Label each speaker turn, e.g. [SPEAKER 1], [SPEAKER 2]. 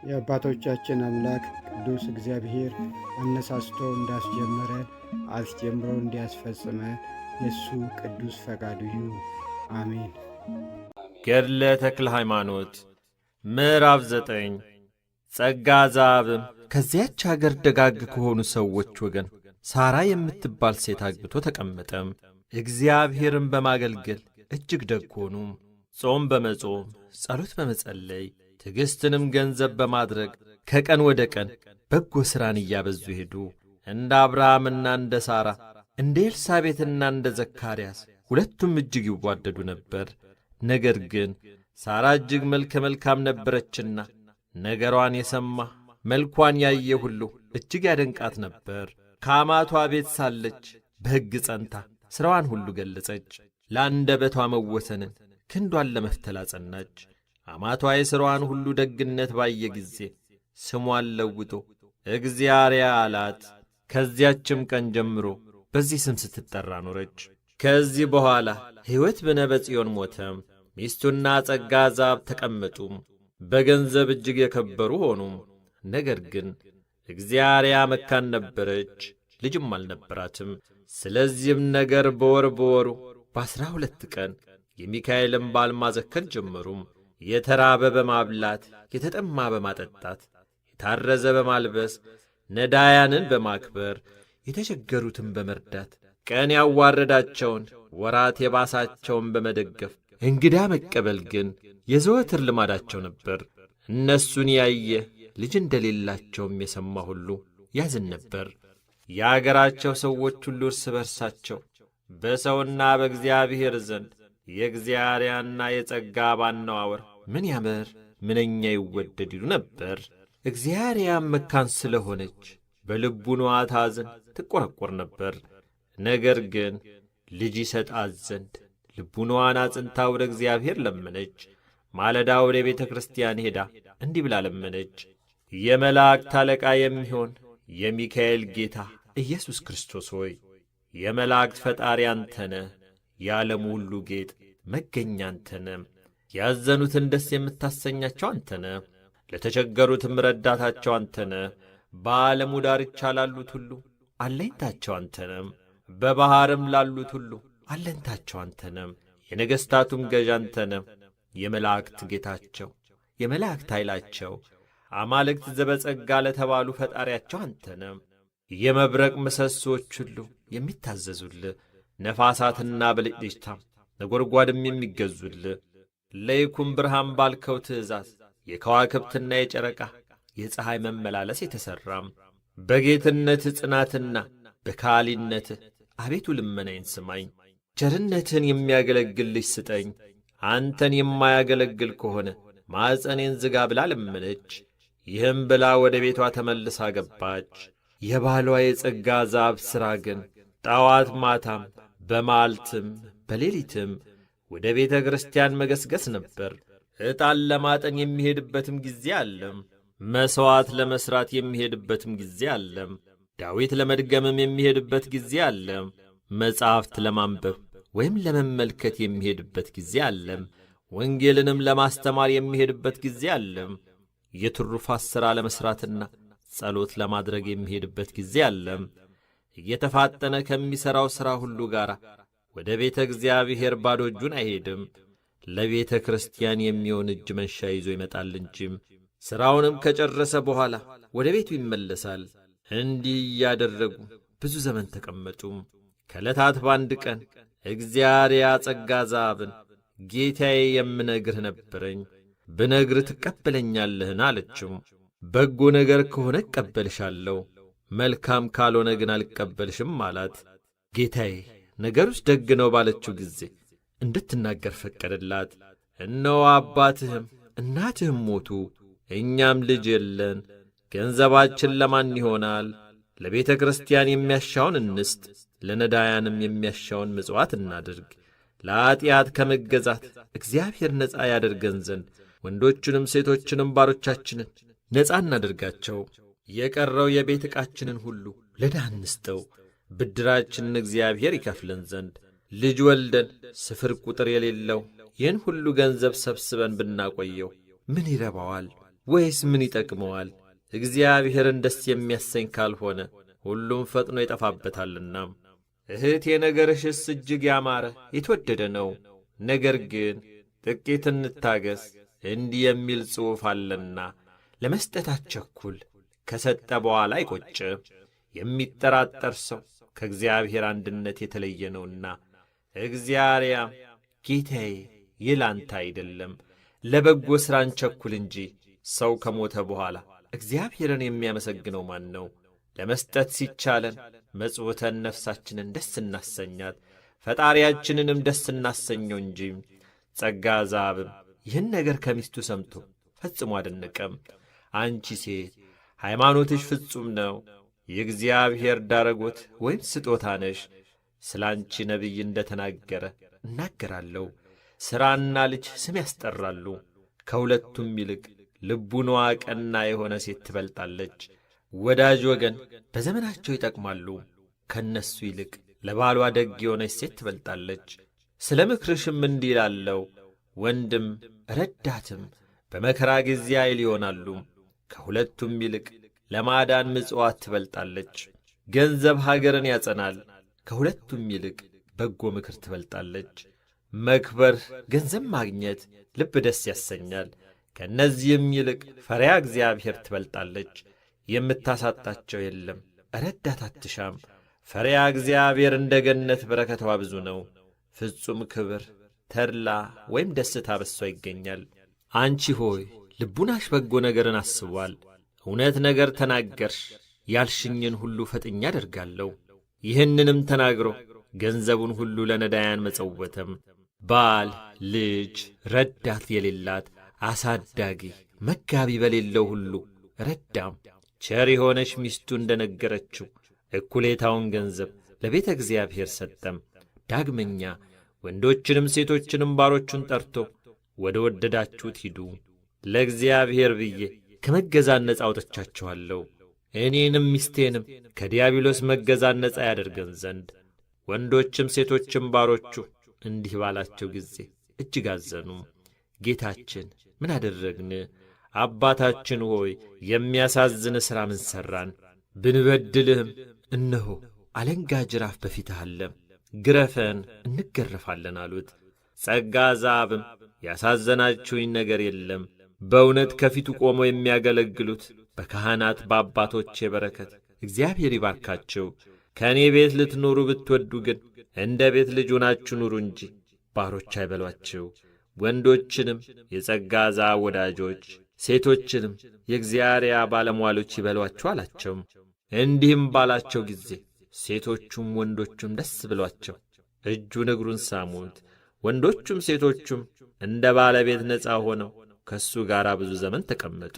[SPEAKER 1] የአባቶቻችን አምላክ ቅዱስ እግዚአብሔር አነሳስቶ እንዳስጀመረን አስጀምሮ እንዲያስፈጽመን የእሱ ቅዱስ ፈቃዱ ይሁን። አሜን።
[SPEAKER 2] ገድለ ተክለ ሃይማኖት ምዕራፍ 9 ጸጋ ዘአብም ከዚያች አገር ደጋግ ከሆኑ ሰዎች ወገን ሳራ የምትባል ሴት አግብቶ ተቀመጠም። እግዚአብሔርን በማገልገል እጅግ ደግ ሆኑ። ጾም በመጾም ጸሎት በመጸለይ ትዕግሥትንም ገንዘብ በማድረግ ከቀን ወደ ቀን በጎ ሥራን እያበዙ ሄዱ። እንደ አብርሃምና እንደ ሳራ እንደ ኤልሳቤጥና እንደ ዘካርያስ ሁለቱም እጅግ ይዋደዱ ነበር። ነገር ግን ሳራ እጅግ መልከ መልካም ነበረችና ነገሯን የሰማ መልኳን ያየ ሁሉ እጅግ ያደንቃት ነበር። ከአማቷ ቤት ሳለች በሕግ ጸንታ ሥራዋን ሁሉ ገለጸች። ለአንደበቷ መወሰንን ክንዷን ለመፍተል አጸናች። አማቷ የሥራዋን ሁሉ ደግነት ባየ ጊዜ ስሟን ለውጦ እግዚአርያ አላት። ከዚያችም ቀን ጀምሮ በዚህ ስም ስትጠራ ኖረች። ከዚህ በኋላ ሕይወት በነበጽዮን ሞተም። ሚስቱና ጸጋ ዘአብ ተቀመጡም። በገንዘብ እጅግ የከበሩ ሆኑም። ነገር ግን እግዚአርያ መካን ነበረች፣ ልጅም አልነበራትም። ስለዚህም ነገር በወሩ በ12 ቀን የሚካኤልን በዓል ማዘከር ጀመሩም። የተራበ በማብላት የተጠማ በማጠጣት የታረዘ በማልበስ ነዳያንን በማክበር የተቸገሩትን በመርዳት ቀን ያዋረዳቸውን ወራት የባሳቸውን በመደገፍ እንግዳ መቀበል ግን የዘወትር ልማዳቸው ነበር። እነሱን ያየ ልጅ እንደሌላቸውም የሰማ ሁሉ ያዝን ነበር። የአገራቸው ሰዎች ሁሉ እርስ በርሳቸው በሰውና በእግዚአብሔር ዘንድ የእግዚአርያና የጸጋ ባነዋወር ምን ያምር ምንኛ ይወደድ ይሉ ነበር። እግዚአርያም መካን ስለሆነች በልቡ ንዋ ታዝን ትቈረቈር ነበር። ነገር ግን ልጅ ይሰጣት ዘንድ ልቡናዋን አጽንታ ወደ እግዚአብሔር ለመነች። ማለዳ ወደ ቤተ ክርስቲያን ሄዳ እንዲህ ብላ ለመነች። የመላእክት አለቃ የሚሆን የሚካኤል ጌታ ኢየሱስ ክርስቶስ ሆይ የመላእክት ፈጣሪ አንተ ነህ። የዓለሙ ሁሉ ጌጥ መገኛ አንተ ነህ። ያዘኑትን ደስ የምታሰኛቸው አንተ ነህ። ለተቸገሩትም ረዳታቸው አንተ ነህ። በዓለሙ ዳርቻ ላሉት ሁሉ አለኝታቸው አንተ ነህ። በባሕርም ላሉት ሁሉ አለኝታቸው አንተ ነህ። የነገሥታቱም ገዥ አንተ ነህ። የመላእክት ጌታቸው የመላእክት ኃይላቸው አማልክት ዘበጸጋ ለተባሉ ፈጣሪያቸው አንተ ነህ። የመብረቅ ምሰሶች ሁሉ የሚታዘዙልህ ነፋሳትና ብልጭልጭታም ነጐድጓድም የሚገዙልህ ለይኩን ብርሃን ባልከው ትእዛዝ የከዋክብትና የጨረቃ የፀሐይ መመላለስ የተሠራም በጌትነት ጽናትና በካህሊነትህ አቤቱ ልመናዬን ስማኝ። ቸርነትህን የሚያገለግል ልጅ ስጠኝ። አንተን የማያገለግል ከሆነ ማኅፀኔን ዝጋ ብላ ለመነች። ይህም ብላ ወደ ቤቷ ተመልሳ ገባች። የባሏ የጸጋ ዘአብ ሥራ ግን ጠዋት ማታም በመዓልትም በሌሊትም ወደ ቤተ ክርስቲያን መገስገስ ነበር። ዕጣን ለማጠን የሚሄድበትም ጊዜ አለም። መሥዋዕት ለመሥራት የሚሄድበትም ጊዜ አለም። ዳዊት ለመድገምም የሚሄድበት ጊዜ አለም። መጻሕፍት ለማንበብ ወይም ለመመልከት የሚሄድበት ጊዜ አለም። ወንጌልንም ለማስተማር የሚሄድበት ጊዜ አለም። የትሩፋት ሥራ ለመሥራትና ጸሎት ለማድረግ የሚሄድበት ጊዜ አለም። እየተፋጠነ ከሚሠራው ሥራ ሁሉ ጋር ወደ ቤተ እግዚአብሔር ባዶ እጁን አይሄድም። ለቤተ ክርስቲያን የሚሆን እጅ መንሻ ይዞ ይመጣል እንጂም። ሥራውንም ከጨረሰ በኋላ ወደ ቤቱ ይመለሳል። እንዲህ እያደረጉ ብዙ ዘመን ተቀመጡ። ከዕለታት በአንድ ቀን እግዚአርያ ጸጋ ዘአብን ጌታዬ የምነግርህ ነበረኝ፣ ብነግርህ ትቀበለኛለህን? አለችው። በጎ ነገር ከሆነ እቀበልሻለሁ፣ መልካም ካልሆነ ግን አልቀበልሽም አላት። ጌታዬ ነገሩስ ደግ ነው ባለችው ጊዜ እንድትናገር ፈቀደላት። እነሆ አባትህም እናትህም ሞቱ፣ እኛም ልጅ የለን። ገንዘባችን ለማን ይሆናል? ለቤተ ክርስቲያን የሚያሻውን እንስጥ፣ ለነዳያንም የሚያሻውን ምጽዋት እናድርግ። ለኀጢአት ከመገዛት እግዚአብሔር ነፃ ያደርገን ዘንድ ወንዶቹንም ሴቶችንም ባሮቻችንን ነፃ እናድርጋቸው። የቀረው የቤት ዕቃችንን ሁሉ ለድሃ እንስጠው። ብድራችንን እግዚአብሔር ይከፍለን ዘንድ ልጅ ወልደን ስፍር ቁጥር የሌለው ይህን ሁሉ ገንዘብ ሰብስበን ብናቆየው ምን ይረባዋል? ወይስ ምን ይጠቅመዋል? እግዚአብሔርን ደስ የሚያሰኝ ካልሆነ ሁሉም ፈጥኖ ይጠፋበታልና። እህቴ ነገርሽስ እጅግ ያማረ የተወደደ ነው። ነገር ግን ጥቂት እንታገስ፣ እንዲህ የሚል ጽሑፍ አለና ለመስጠት አትቸኩል፣ ከሰጠ በኋላ አይቈጭም። የሚጠራጠር ሰው ከእግዚአብሔር አንድነት የተለየ ነውና። እግዚአርያም ጌታዬ ይህ ላንተ አይደለም፣ ለበጎ ሥራ እንቸኩል እንጂ። ሰው ከሞተ በኋላ እግዚአብሔርን የሚያመሰግነው ማን ነው? ለመስጠት ሲቻለን መጽውተን ነፍሳችንን ደስ እናሰኛት፣ ፈጣሪያችንንም ደስ እናሰኘው እንጂ። ጸጋ ዛብም ይህን ነገር ከሚስቱ ሰምቶ ፈጽሞ አደነቀም። አንቺ ሴት ሃይማኖትሽ ፍጹም ነው፣ የእግዚአብሔር ዳረጎት ወይም ስጦታ ነሽ። ስለ አንቺ ነቢይ እንደ ተናገረ እናገራለሁ። ሥራና ልጅ ስም ያስጠራሉ። ከሁለቱም ይልቅ ልቡናዋ ቀና የሆነ ሴት ትበልጣለች። ወዳጅ ወገን በዘመናቸው ይጠቅማሉ። ከእነሱ ይልቅ ለባሏ ደግ የሆነች ሴት ትበልጣለች። ስለ ምክርሽም እንዲህ እላለሁ፣ ወንድም ረዳትም በመከራ ጊዜ ኃይል ይሆናሉ። ከሁለቱም ይልቅ ለማዳን ምጽዋት ትበልጣለች። ገንዘብ ሀገርን ያጸናል። ከሁለቱም ይልቅ በጎ ምክር ትበልጣለች። መክበር፣ ገንዘብ ማግኘት ልብ ደስ ያሰኛል። ከእነዚህም ይልቅ ፈሪያ እግዚአብሔር ትበልጣለች። የምታሳጣቸው የለም፣ ረዳት አትሻም። ፈሪያ እግዚአብሔር እንደ ገነት በረከቷ ብዙ ነው። ፍጹም ክብር፣ ተድላ ወይም ደስታ በሷ ይገኛል። አንቺ ሆይ ልቡናሽ በጎ ነገርን አስቧል። እውነት ነገር ተናገርሽ፣ ያልሽኝን ሁሉ ፈጥኜ አደርጋለሁ። ይህንንም ተናግሮ ገንዘቡን ሁሉ ለነዳያን መጸወተም። ባል፣ ልጅ፣ ረዳት የሌላት አሳዳጊ፣ መጋቢ በሌለው ሁሉ ረዳም። ቸር የሆነች ሚስቱ እንደ ነገረችው እኩሌታውን ገንዘብ ለቤተ እግዚአብሔር ሰጠም። ዳግመኛ ወንዶችንም ሴቶችንም ባሮቹን ጠርቶ ወደ ወደዳችሁት ሂዱ፣ ለእግዚአብሔር ብዬ ከመገዛት ነጻ አውጥቻችኋለሁ፣ እኔንም ሚስቴንም ከዲያብሎስ መገዛት ነጻ ያደርገን ዘንድ። ወንዶችም ሴቶችም ባሮቹ እንዲህ ባላቸው ጊዜ እጅግ አዘኑ። ጌታችን ምን አደረግን? አባታችን ሆይ የሚያሳዝን ሥራ ምን ሠራን? ብንበድልህም እነሆ አለንጋ ጅራፍ በፊትህ አለ፣ ግረፈን እንገረፋለን አሉት። ጸጋ ዛብም ያሳዘናችሁኝ ነገር የለም፣ በእውነት ከፊቱ ቆመው የሚያገለግሉት በካህናት በአባቶቼ በረከት እግዚአብሔር ይባርካቸው። ከእኔ ቤት ልትኖሩ ብትወዱ ግን እንደ ቤት ልጅ ሆናችሁ ኑሩ እንጂ ባሮች አይበሏቸው። ወንዶችንም የጸጋ ዛብ ወዳጆች፣ ሴቶችንም የእግዚአርያ ባለሟሎች ይበሏቸው አላቸው። እንዲህም ባላቸው ጊዜ ሴቶቹም ወንዶቹም ደስ ብሏቸው እጁን እግሩን ሳሙት። ወንዶቹም ሴቶቹም እንደ ባለቤት ነፃ ሆነው ከእሱ ጋር ብዙ ዘመን ተቀመጡ።